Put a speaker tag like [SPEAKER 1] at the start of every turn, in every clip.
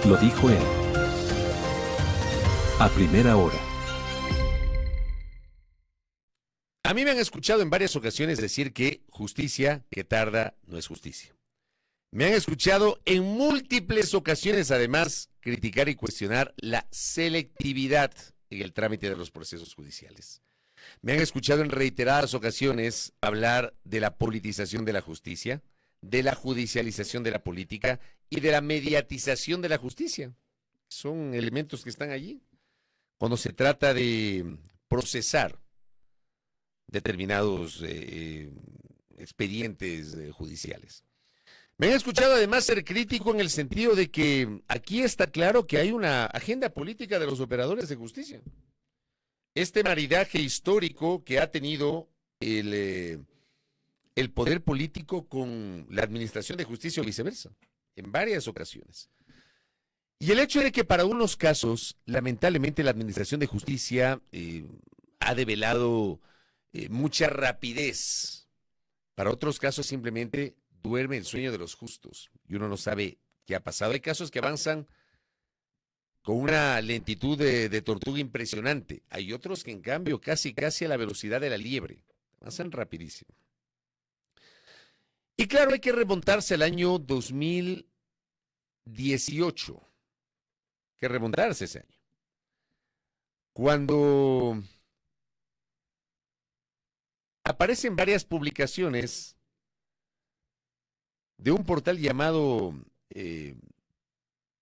[SPEAKER 1] Lo dijo él. A primera hora.
[SPEAKER 2] A mí me han escuchado en varias ocasiones decir que justicia que tarda no es justicia. Me han escuchado en múltiples ocasiones, además, criticar y cuestionar la selectividad en el trámite de los procesos judiciales. Me han escuchado en reiteradas ocasiones hablar de la politización de la justicia, de la judicialización de la política y de la mediatización de la justicia. Son elementos que están allí cuando se trata de procesar determinados expedientes judiciales. Me han escuchado además ser crítico en el sentido de que aquí está claro que hay una agenda política de los operadores de justicia. Este maridaje histórico que ha tenido el poder político con la administración de justicia o viceversa, en varias ocasiones. Y el hecho de que para unos casos, lamentablemente, la administración de justicia ha develado mucha rapidez. Para otros casos simplemente duerme el sueño de los justos y uno no sabe qué ha pasado. Hay casos que avanzan con una lentitud de tortuga impresionante. Hay otros que en cambio casi a la velocidad de la liebre. Avanzan rapidísimo. Y claro, hay que remontarse al año 2018. Hay que remontarse ese año. Cuando aparecen varias publicaciones de un portal llamado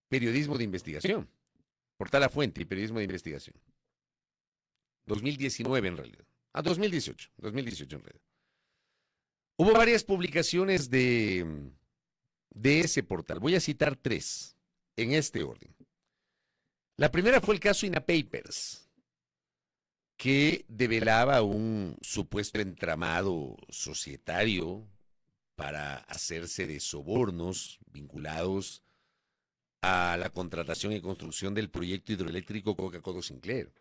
[SPEAKER 2] Periodismo de Investigación, Portal La Fuente y Periodismo de Investigación. 2019 en realidad. 2018 en realidad. Hubo varias publicaciones de ese portal. Voy a citar 3 en este orden. La primera fue el caso INAPapers, que develaba un supuesto entramado societario para hacerse de sobornos vinculados a la contratación y construcción del proyecto hidroeléctrico Coca-Cola Sinclair,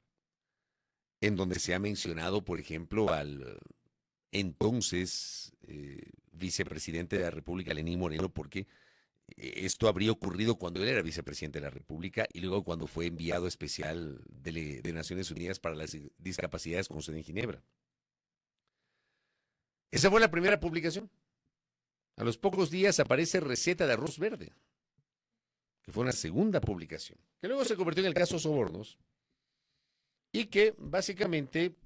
[SPEAKER 2] en donde se ha mencionado, por ejemplo, al entonces vicepresidente de la República, Lenín Moreno, porque esto habría ocurrido cuando él era vicepresidente de la República y luego cuando fue enviado especial de Naciones Unidas para las discapacidades con sede en Ginebra. Esa fue la primera publicación. A los pocos días aparece receta de arroz verde, que fue una segunda publicación, que luego se convirtió en el caso Sobornos y que básicamente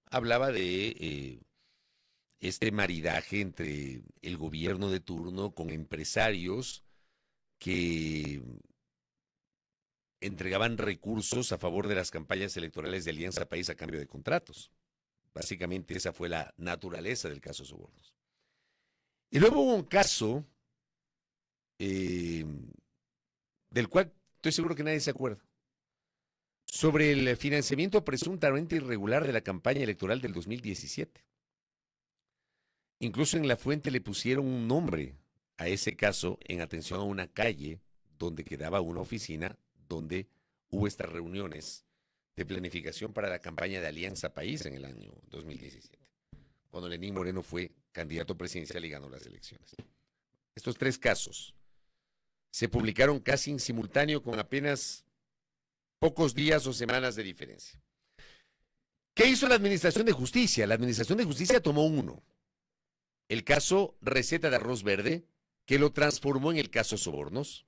[SPEAKER 2] hablaba de este maridaje entre el gobierno de turno con empresarios que entregaban recursos a favor de las campañas electorales de Alianza País a cambio de contratos. Básicamente esa fue la naturaleza del caso Sobornos. Y luego hubo un caso del cual estoy seguro que nadie se acuerda, sobre el financiamiento presuntamente irregular de la campaña electoral del 2017. Incluso en La Fuente le pusieron un nombre a ese caso en atención a una calle donde quedaba una oficina donde hubo estas reuniones de planificación para la campaña de Alianza País en el año 2017, cuando Lenín Moreno fue candidato presidencial y ganó las elecciones. Estos 3 casos se publicaron casi en simultáneo con apenas pocos días o semanas de diferencia. ¿Qué hizo la Administración de Justicia? La Administración de Justicia tomó uno, el caso receta de arroz verde, que lo transformó en el caso Sobornos.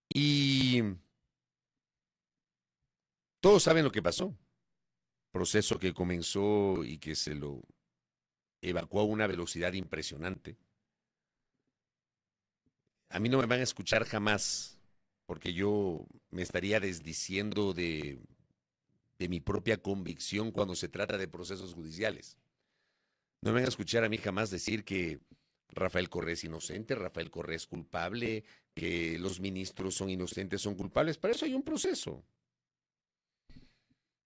[SPEAKER 2] Y todos saben lo que pasó. Proceso que comenzó y que se lo evacuó a una velocidad impresionante. A mí no me van a escuchar jamás, porque yo me estaría desdiciendo de mi propia convicción cuando se trata de procesos judiciales. No me van a escuchar a mí jamás decir que Rafael Correa es inocente, Rafael Correa es culpable, que los ministros son inocentes, son culpables. Para eso hay un proceso.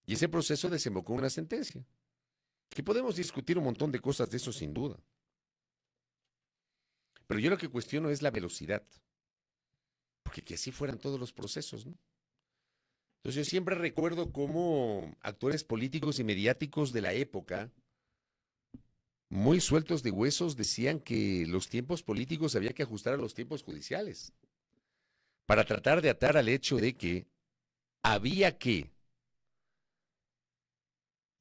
[SPEAKER 2] Y ese proceso desembocó en una sentencia. Que podemos discutir un montón de cosas de eso sin duda. Pero yo lo que cuestiono es la velocidad. Porque que así fueran todos los procesos, ¿no? Entonces yo siempre recuerdo cómo actores políticos y mediáticos de la época muy sueltos de huesos, decían que los tiempos políticos había que ajustar a los tiempos judiciales para tratar de atar al hecho de que había que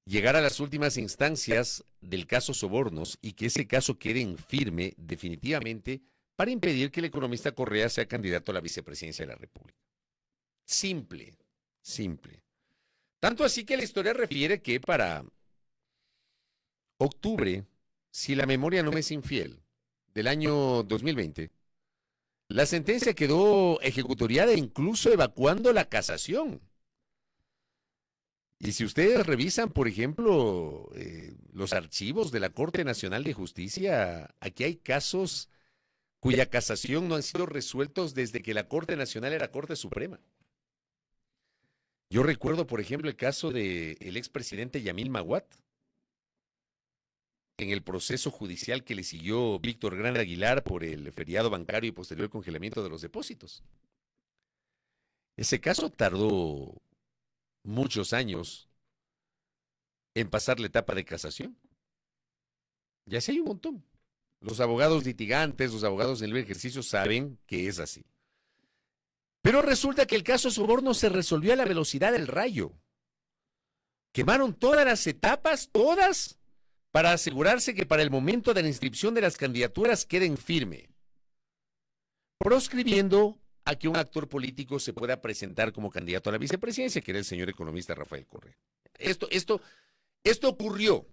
[SPEAKER 2] llegar a las últimas instancias del caso Sobornos y que ese caso quede en firme definitivamente para impedir que el economista Correa sea candidato a la vicepresidencia de la República. Simple, simple. Tanto así que la historia refiere que para octubre, si la memoria no me es infiel, del año 2020, la sentencia quedó ejecutoriada incluso evacuando la casación. Y si ustedes revisan, por ejemplo, los archivos de la Corte Nacional de Justicia, aquí hay casos cuya casación no han sido resueltos desde que la Corte Nacional era Corte Suprema. Yo recuerdo, por ejemplo, el caso del expresidente Yamil Maguad, en el proceso judicial que le siguió Víctor Grande Aguilar por el feriado bancario y posterior congelamiento de los depósitos. Ese caso tardó muchos años en pasar la etapa de casación. Y así hay un montón. Los abogados litigantes, los abogados en libre ejercicio saben que es así. Pero resulta que el caso Soborno se resolvió a la velocidad del rayo. Quemaron todas las etapas, todas, para asegurarse que para el momento de la inscripción de las candidaturas queden firme, proscribiendo a que un actor político se pueda presentar como candidato a la vicepresidencia, que era el señor economista Rafael Correa. Esto ocurrió,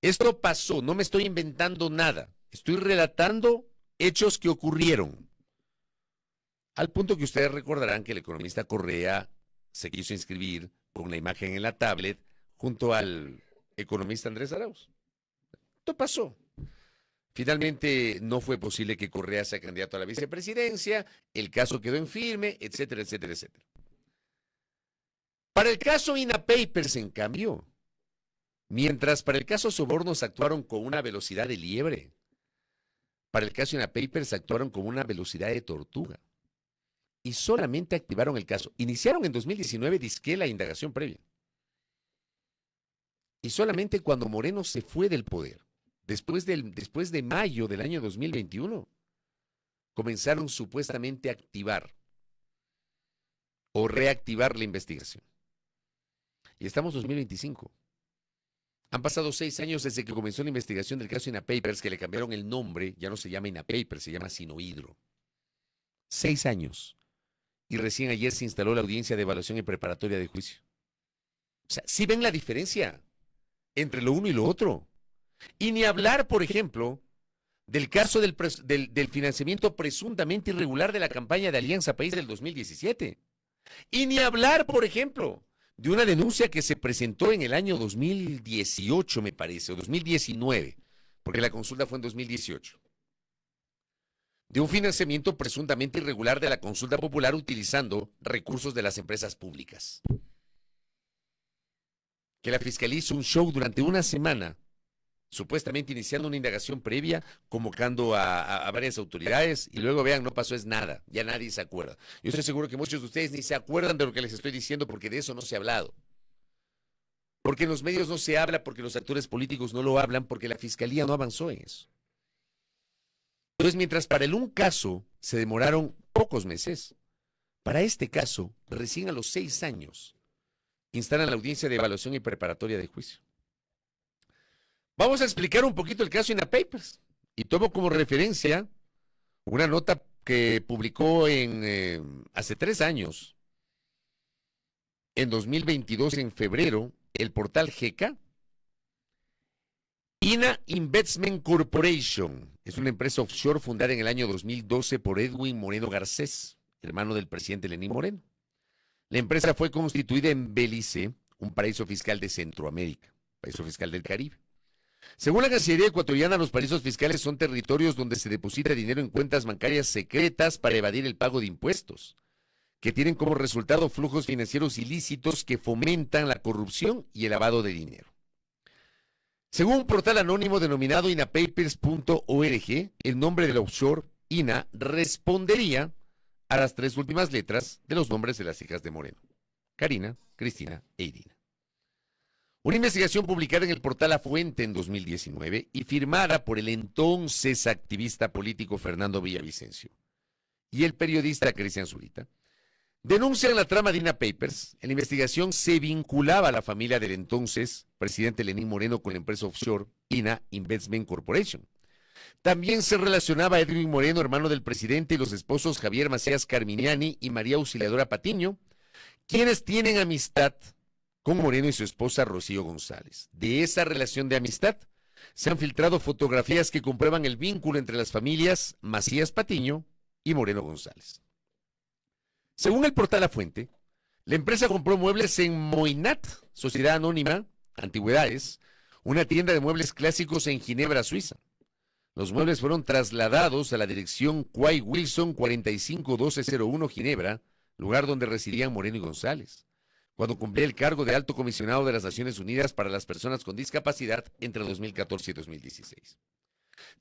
[SPEAKER 2] esto pasó, no me estoy inventando nada, estoy relatando hechos que ocurrieron. Al punto que ustedes recordarán que el economista Correa se quiso inscribir con una imagen en la tablet junto al economista Andrés Arauz. Esto pasó. Finalmente no fue posible que Correa sea candidato a la vicepresidencia, el caso quedó en firme, etcétera, etcétera, etcétera. Para el caso INA Papers, en cambio, mientras para el caso Sobornos actuaron con una velocidad de liebre, para el caso INA Papers actuaron con una velocidad de tortuga. Y solamente activaron el caso. Iniciaron en 2019 disque la indagación previa. Y solamente cuando Moreno se fue del poder, después de mayo del año 2021, comenzaron supuestamente a activar o reactivar la investigación. Y estamos en 2025. Han pasado 6 años desde que comenzó la investigación del caso INA Papers, que le cambiaron el nombre, ya no se llama INA Papers, se llama Sinohidro. 6 años. Y recién ayer se instaló la audiencia de evaluación y preparatoria de juicio. O sea, ¿sí ven la diferencia entre lo uno y lo otro? Y ni hablar, por ejemplo, del caso del financiamiento presuntamente irregular de la campaña de Alianza País del 2017. Y ni hablar, por ejemplo, de una denuncia que se presentó en el año 2018, me parece, o 2019, porque la consulta fue en 2018. De un financiamiento presuntamente irregular de la consulta popular utilizando recursos de las empresas públicas. Que la Fiscalía hizo un show durante una semana, supuestamente iniciando una indagación previa, convocando a varias autoridades, y luego vean, no pasó es nada, ya nadie se acuerda. Yo estoy seguro que muchos de ustedes ni se acuerdan de lo que les estoy diciendo, porque de eso no se ha hablado. Porque en los medios no se habla, porque los actores políticos no lo hablan, porque la Fiscalía no avanzó en eso. Entonces, mientras para un caso se demoraron pocos meses, para este caso, recién a los 6 años, instalan la audiencia de evaluación y preparatoria de juicio. Vamos a explicar un poquito el caso INA Papers. Y tomo como referencia una nota que publicó hace 3 años, en 2022, en febrero, el portal GK. INA Investment Corporation es una empresa offshore fundada en el año 2012 por Edwin Moreno Garcés, hermano del presidente Lenín Moreno. La empresa fue constituida en Belice, un paraíso fiscal de Centroamérica, paraíso fiscal del Caribe. Según la Cancillería ecuatoriana, los paraísos fiscales son territorios donde se deposita dinero en cuentas bancarias secretas para evadir el pago de impuestos, que tienen como resultado flujos financieros ilícitos que fomentan la corrupción y el lavado de dinero. Según un portal anónimo denominado inapapers.org, el nombre del offshore, INA, respondería a las 3 últimas letras de los nombres de las hijas de Moreno: Karina, Cristina e Irina. Una investigación publicada en el portal La Fuente en 2019 y firmada por el entonces activista político Fernando Villavicencio y el periodista Cristian Zurita denuncian la trama de INA Papers. En la investigación se vinculaba a la familia del entonces presidente Lenín Moreno con la empresa offshore INA Investment Corporation. También se relacionaba a Edwin Moreno, hermano del presidente, y los esposos Javier Macías Carminiani y María Auxiliadora Patiño, quienes tienen amistad con Moreno y su esposa Rocío González. De esa relación de amistad se han filtrado fotografías que comprueban el vínculo entre las familias Macías Patiño y Moreno González. Según el portal La Fuente, la empresa compró muebles en Moinat, Sociedad Anónima Antigüedades, una tienda de muebles clásicos en Ginebra, Suiza. Los muebles fueron trasladados a la dirección Quay Wilson 451201 Ginebra, lugar donde residían Moreno y González, cuando cumplía el cargo de Alto Comisionado de las Naciones Unidas para las Personas con Discapacidad entre 2014 y 2016.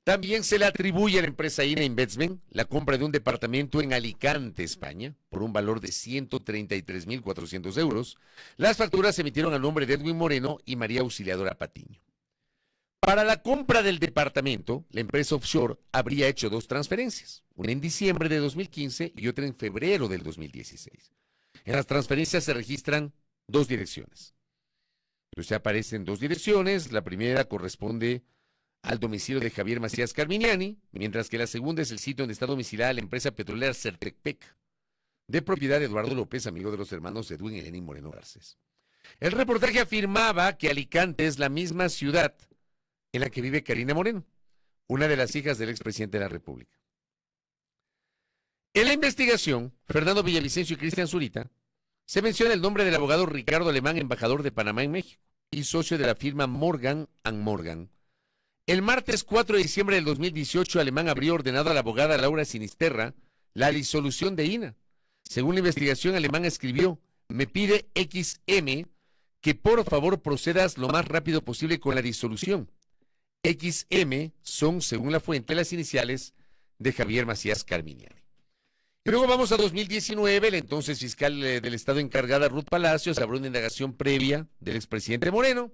[SPEAKER 2] También se le atribuye a la empresa INA Investment la compra de un departamento en Alicante, España, por un valor de 133.400 euros. Las facturas se emitieron a nombre de Edwin Moreno y María Auxiliadora Patiño. Para la compra del departamento, la empresa offshore habría hecho dos transferencias, una en diciembre de 2015 y otra en febrero del 2016. En las transferencias se registran dos direcciones. Entonces aparecen dos direcciones. La primera corresponde al domicilio de Javier Macías Carminiani, mientras que la segunda es el sitio donde está domiciliada la empresa petrolera Certecpec, de propiedad de Eduardo López, amigo de los hermanos Edwin y Lenín Moreno Garcés. El reportaje afirmaba que Alicante es la misma ciudad en la que vive Karina Moreno, una de las hijas del expresidente de la República. En la investigación, Fernando Villavicencio y Cristian Zurita, se menciona el nombre del abogado Ricardo Alemán, embajador de Panamá en México y socio de la firma Morgan & Morgan. El martes 4 de diciembre del 2018, Alemán habría ordenado a la abogada Laura Sinisterra la disolución de INA. Según la investigación, Alemán escribió: me pide XM que por favor procedas lo más rápido posible con la disolución. XM son, según la fuente, las iniciales de Javier Macías Carminiani. Y luego vamos a 2019, la entonces fiscal del Estado encargada, Ruth Palacios, abrió una indagación previa del expresidente Moreno.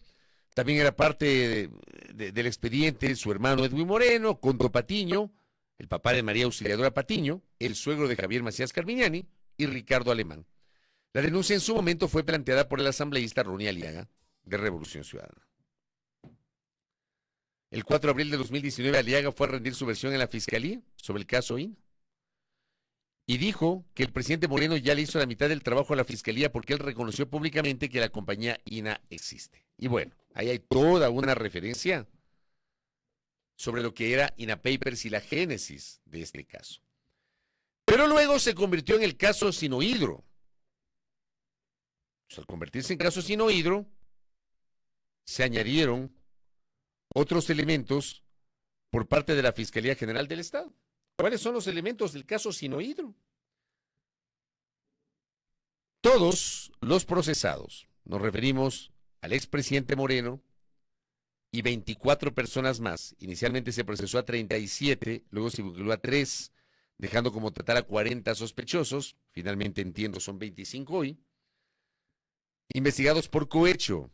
[SPEAKER 2] También era parte del expediente su hermano Edwin Moreno, Conto Patiño, el papá de María Auxiliadora Patiño, el suegro de Javier Macías Carminiani y Ricardo Alemán. La denuncia en su momento fue planteada por el asambleísta Ronnie Aliaga, de Revolución Ciudadana. El 4 de abril de 2019, Aliaga fue a rendir su versión en la Fiscalía sobre el caso INA. Y dijo que el presidente Moreno ya le hizo la mitad del trabajo a la Fiscalía porque él reconoció públicamente que la compañía INA existe. Y bueno, ahí hay toda una referencia sobre lo que era INA Papers y la génesis de este caso. Pero luego se convirtió en el caso Sinohydro. Pues al convertirse en caso Sinohydro, se añadieron otros elementos por parte de la Fiscalía General del Estado. ¿Cuáles son los elementos del caso Sinohydro? Todos los procesados, nos referimos al expresidente Moreno y 24 personas más. Inicialmente se procesó a 37, luego se vinculó a 3, dejando como total a 40 sospechosos. Finalmente, entiendo, son 25 hoy. Investigados por cohecho,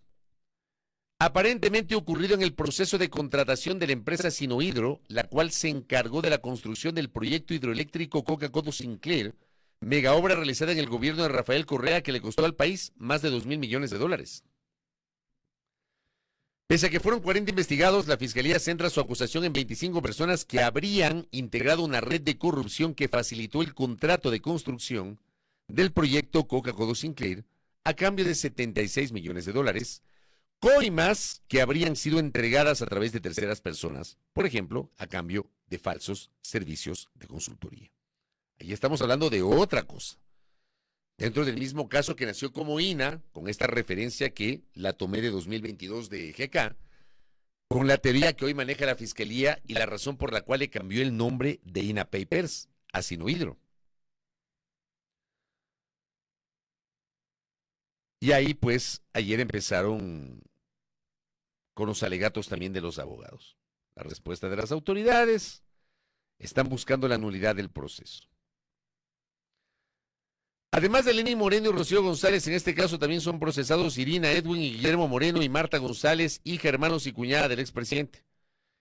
[SPEAKER 2] aparentemente ocurrido en el proceso de contratación de la empresa Sinohydro, la cual se encargó de la construcción del proyecto hidroeléctrico Coca-Codo Sinclair, mega obra realizada en el gobierno de Rafael Correa que le costó al país más de 2.000 millones de dólares. Pese a que fueron 40 investigados, la Fiscalía centra su acusación en 25 personas que habrían integrado una red de corrupción que facilitó el contrato de construcción del proyecto Coca-Codo Sinclair a cambio de 76 millones de dólares, coimas que habrían sido entregadas a través de terceras personas, por ejemplo, a cambio de falsos servicios de consultoría. Ahí estamos hablando de otra cosa. Dentro del mismo caso que nació como INA, con esta referencia que la tomé de 2022 de GK, con la teoría que hoy maneja la Fiscalía y la razón por la cual le cambió el nombre de INA Papers a Sinohydro. Y ahí, pues, ayer empezaron con los alegatos también de los abogados. La respuesta de las autoridades: están buscando la nulidad del proceso. Además de Lenín Moreno y Rocío González, en este caso también son procesados Irina, Edwin y Guillermo Moreno y Marta González, hija, hermanos y cuñada del expresidente.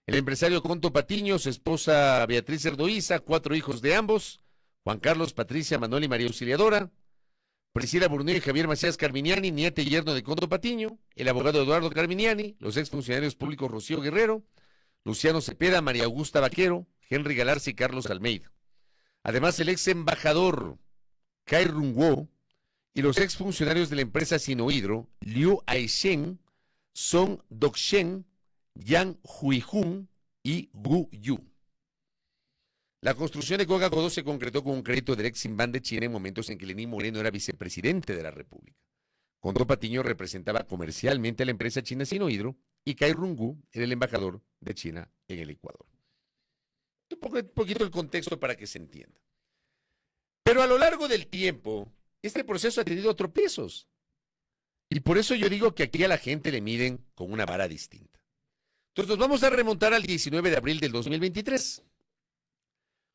[SPEAKER 2] El empresario Conto Patiño, su esposa Beatriz Erdoiza, 4 hijos de ambos, Juan Carlos, Patricia, Manuel y María Auxiliadora, Priscila Burneo y Javier Macías Carminiani, nieta y yerno de Conto Patiño, el abogado Eduardo Carminiani, los exfuncionarios públicos Rocío Guerrero, Luciano Cepeda, María Augusta Vaquero, Henry Galarza y Carlos Almeida. Además, el ex embajador Kai Rung-wo y los exfuncionarios de la empresa Sinohidro, Liu Aishen, Song Dokshen, Yang Huijun y Gu Yu. La construcción de Coca-Cola se concretó con un crédito del Eximbank de China en momentos en que Lenín Moreno era vicepresidente de la República. Conto Patiño representaba comercialmente a la empresa china Sinohidro y Kai Rung-wo era el embajador de China en el Ecuador. Un poquito el contexto para que se entienda. Pero a lo largo del tiempo, este proceso ha tenido tropiezos. Y por eso yo digo que aquí a la gente le miden con una vara distinta. Entonces nos vamos a remontar al 19 de abril del 2023,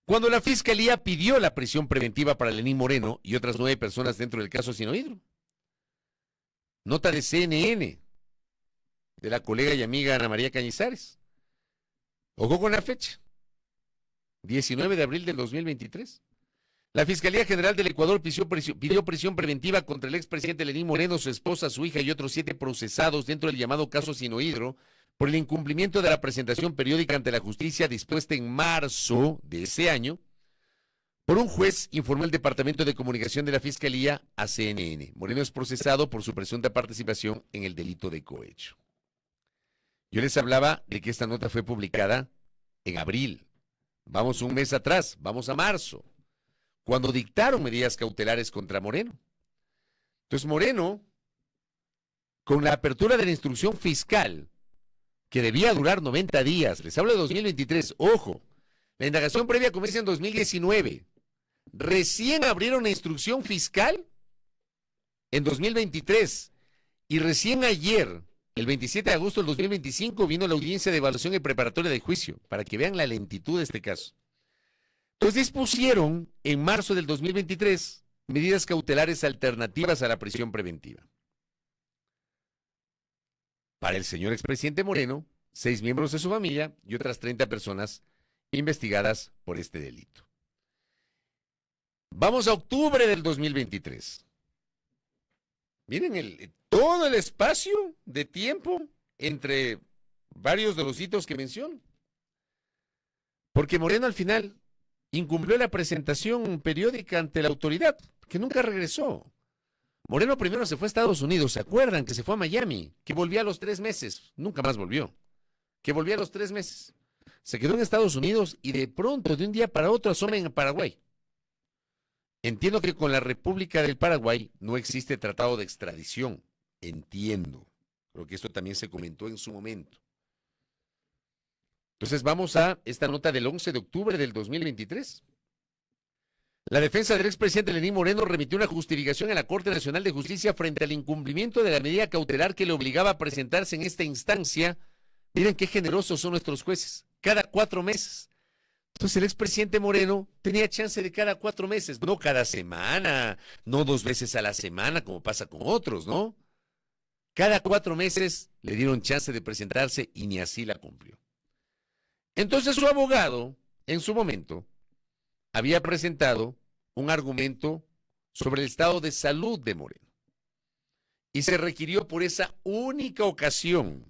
[SPEAKER 2] cuando la Fiscalía pidió la prisión preventiva para Lenín Moreno y otras 9 personas dentro del caso Sinohidro. Nota de CNN, de la colega y amiga Ana María Cañizares. Ojo con la fecha, 19 de abril del 2023. La Fiscalía General del Ecuador pidió prisión preventiva contra el expresidente Lenín Moreno, su esposa, su hija y otros 7 procesados dentro del llamado caso Sinohidro por el incumplimiento de la presentación periódica ante la justicia dispuesta en marzo de ese año por un juez, informó el Departamento de Comunicación de la Fiscalía a CNN. Moreno es procesado por su presunta participación en el delito de cohecho. Yo les hablaba de que esta nota fue publicada en abril. Vamos un mes atrás, vamos a marzo, cuando dictaron medidas cautelares contra Moreno. Entonces Moreno, con la apertura de la instrucción fiscal, que debía durar 90 días, les hablo de 2023, ojo, la indagación previa comienza en 2019, recién abrieron la instrucción fiscal en 2023, y recién ayer, el 27 de agosto del 2025, vino la audiencia de evaluación y preparatoria de juicio, para que vean la lentitud de este caso. Entonces dispusieron en marzo del 2023 medidas cautelares alternativas a la prisión preventiva. Para el señor expresidente Moreno, 6 miembros de su familia y otras 30 personas investigadas por este delito. Vamos a octubre del 2023. Miren todo el espacio de tiempo entre varios de los hitos que menciono. Porque Moreno al final incumplió la presentación periódica ante la autoridad, que nunca regresó. Moreno primero se fue a Estados Unidos, ¿se acuerdan? Que se fue a Miami, que volvió a los 3 meses, nunca más volvió, que volvió a los 3 meses. Se quedó en Estados Unidos y de pronto, de un día para otro, asoma en Paraguay. Entiendo que con la República del Paraguay no existe tratado de extradición, entiendo. Creo que esto también se comentó en su momento. Entonces vamos a esta nota del 11 de octubre del 2023. La defensa del expresidente Lenín Moreno remitió una justificación a la Corte Nacional de Justicia frente al incumplimiento de la medida cautelar que le obligaba a presentarse en esta instancia. Miren qué generosos son nuestros jueces, cada 4 meses. Entonces el expresidente Moreno tenía chance de cada 4 meses, no cada semana, no 2 veces a la semana como pasa con otros, ¿no? Cada 4 meses le dieron chance de presentarse y ni así la cumplió. Entonces su abogado, en su momento, había presentado un argumento sobre el estado de salud de Moreno. Y se requirió por esa única ocasión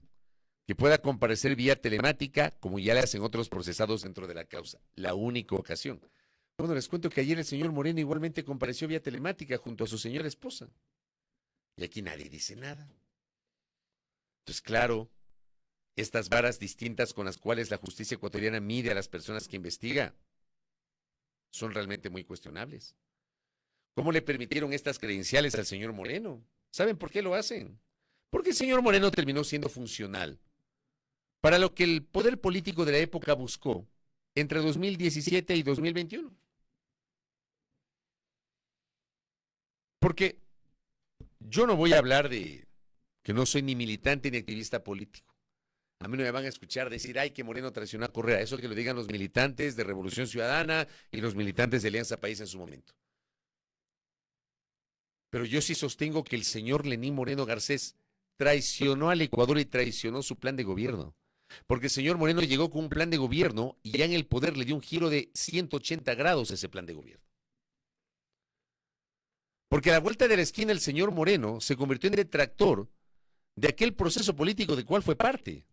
[SPEAKER 2] que pueda comparecer vía telemática, como ya le hacen otros procesados dentro de la causa. La única ocasión. Bueno, les cuento que ayer el señor Moreno igualmente compareció vía telemática junto a su señora esposa. Y aquí nadie dice nada. Entonces, claro, estas varas distintas con las cuales la justicia ecuatoriana mide a las personas que investiga son realmente muy cuestionables. ¿Cómo le permitieron estas credenciales al señor Moreno? ¿Saben por qué lo hacen? Porque el señor Moreno terminó siendo funcional para lo que el poder político de la época buscó entre 2017 y 2021. Porque yo no voy a hablar de que no soy ni militante ni activista político. A mí no me van a escuchar decir, ay, que Moreno traicionó a Correa. Eso que lo digan los militantes de Revolución Ciudadana y los militantes de Alianza País en su momento. Pero yo sí sostengo que el señor Lenín Moreno Garcés traicionó al Ecuador y traicionó su plan de gobierno. Porque el señor Moreno llegó con un plan de gobierno y ya en el poder le dio un giro de 180 grados a ese plan de gobierno. Porque a la vuelta de la esquina el señor Moreno se convirtió en detractor de aquel proceso político del cual fue parte.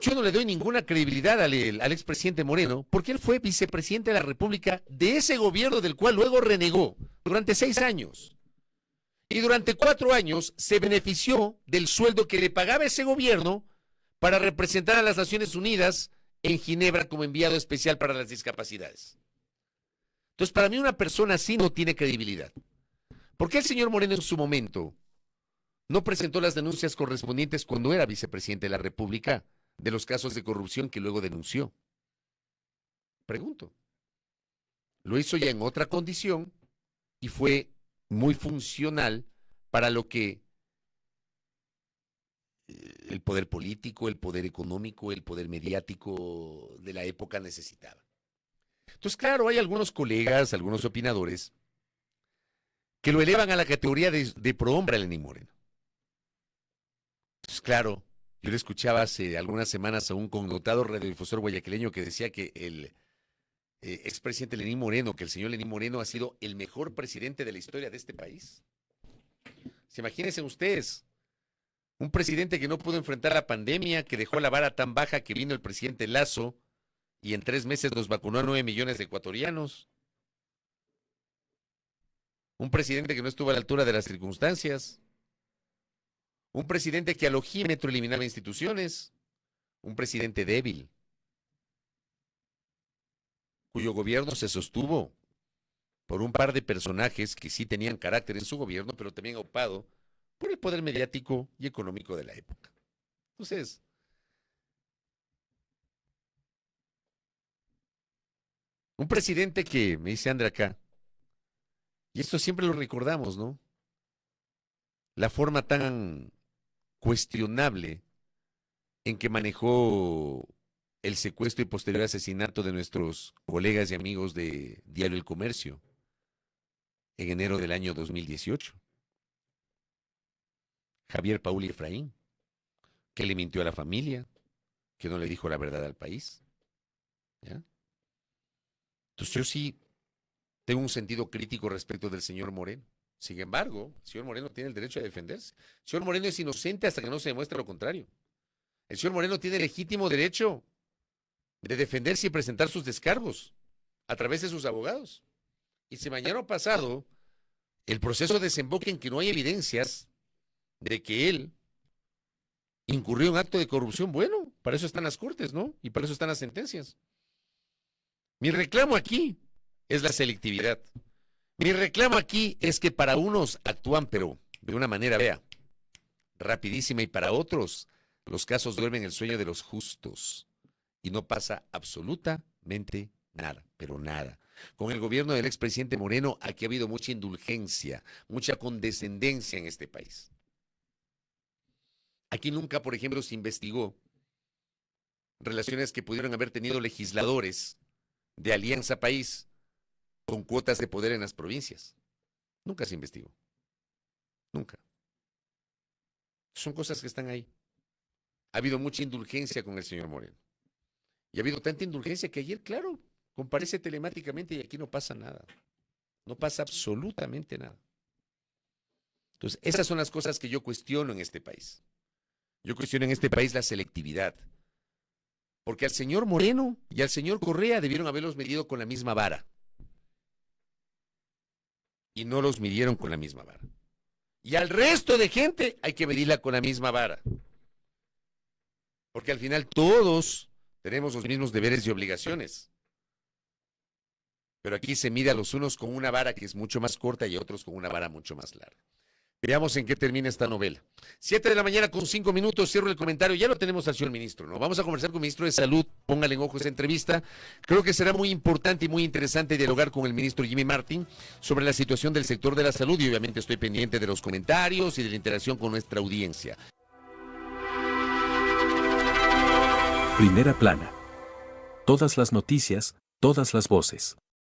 [SPEAKER 2] Yo no le doy ninguna credibilidad al expresidente Moreno, porque él fue vicepresidente de la República de ese gobierno del cual luego renegó durante 6 años. Y durante 4 años se benefició del sueldo que le pagaba ese gobierno para representar a las Naciones Unidas en Ginebra como enviado especial para las discapacidades. Entonces, para mí una persona así no tiene credibilidad. ¿Por qué el señor Moreno en su momento no presentó las denuncias correspondientes cuando era vicepresidente de la República de los casos de corrupción que luego denunció? Pregunto. Lo hizo ya en otra condición y fue muy funcional para lo que el poder político, el poder económico, el poder mediático de la época necesitaba. Entonces, claro, hay algunos colegas, algunos opinadores, que lo elevan a la categoría de prohombre a Lenín Moreno. Entonces, claro, yo le escuchaba hace algunas semanas a un connotado radiodifusor guayaquileño que decía que el expresidente Lenín Moreno, que el señor Lenín Moreno ha sido el mejor presidente de la historia de este país. Imagínense ustedes, un presidente que no pudo enfrentar la pandemia, que dejó la vara tan baja que vino el presidente Lazo y en 3 meses nos vacunó a 9 millones de ecuatorianos. Un presidente que no estuvo a la altura de las circunstancias. Un presidente que al ojímetro eliminaba instituciones. Un presidente débil, cuyo gobierno se sostuvo por un par de personajes que sí tenían carácter en su gobierno, pero también opado por el poder mediático y económico de la época. Entonces, un presidente que, me dice Andrea acá, y esto siempre lo recordamos, ¿no? La forma tan cuestionable en que manejó el secuestro y posterior asesinato de nuestros colegas y amigos de Diario El Comercio en enero del año 2018. Javier Paul y Efraín, que le mintió a la familia, que no le dijo la verdad al país. ¿Ya? Entonces yo sí tengo un sentido crítico respecto del señor Moreno. Sin embargo, el señor Moreno tiene el derecho a defenderse. El señor Moreno es inocente hasta que no se demuestre lo contrario. El señor Moreno tiene el legítimo derecho de defenderse y presentar sus descargos a través de sus abogados. Y si mañana pasado el proceso desemboca en que no hay evidencias de que él incurrió en un acto de corrupción, bueno, para eso están las cortes, ¿no? Y para eso están las sentencias. Mi reclamo aquí es la selectividad. Mi reclamo aquí es que para unos actúan, pero de una manera, vea, rapidísima, y para otros los casos duermen el sueño de los justos y no pasa absolutamente nada, pero nada. Con el gobierno del expresidente Moreno, aquí ha habido mucha indulgencia, mucha condescendencia en este país. Aquí nunca, por ejemplo, se investigó relaciones que pudieron haber tenido legisladores de Alianza País con cuotas de poder en las provincias. Nunca se investigó. Nunca. Son cosas que están ahí. Ha habido mucha indulgencia con el señor Moreno. Y ha habido tanta indulgencia que ayer, claro, comparece telemáticamente y aquí no pasa nada. No pasa absolutamente nada. Entonces, esas son las cosas que yo cuestiono en este país. Yo cuestiono en este país la selectividad. Porque al señor Moreno y al señor Correa debieron haberlos medido con la misma vara. Y no los midieron con la misma vara. Y al resto de gente hay que medirla con la misma vara. Porque al final todos tenemos los mismos deberes y obligaciones. Pero aquí se mide a los unos con una vara que es mucho más corta y a otros con una vara mucho más larga. Veamos en qué termina esta novela. 7:05 a.m, cierro el comentario. Ya lo tenemos al señor ministro, ¿no? Vamos a conversar con el ministro de Salud. Póngale en ojo esa entrevista. Creo que será muy importante y muy interesante dialogar con el ministro Jimmy Martin sobre la situación del sector de la salud y obviamente estoy pendiente de los comentarios y de la interacción con nuestra audiencia.
[SPEAKER 1] Primera plana. Todas las noticias, todas las voces.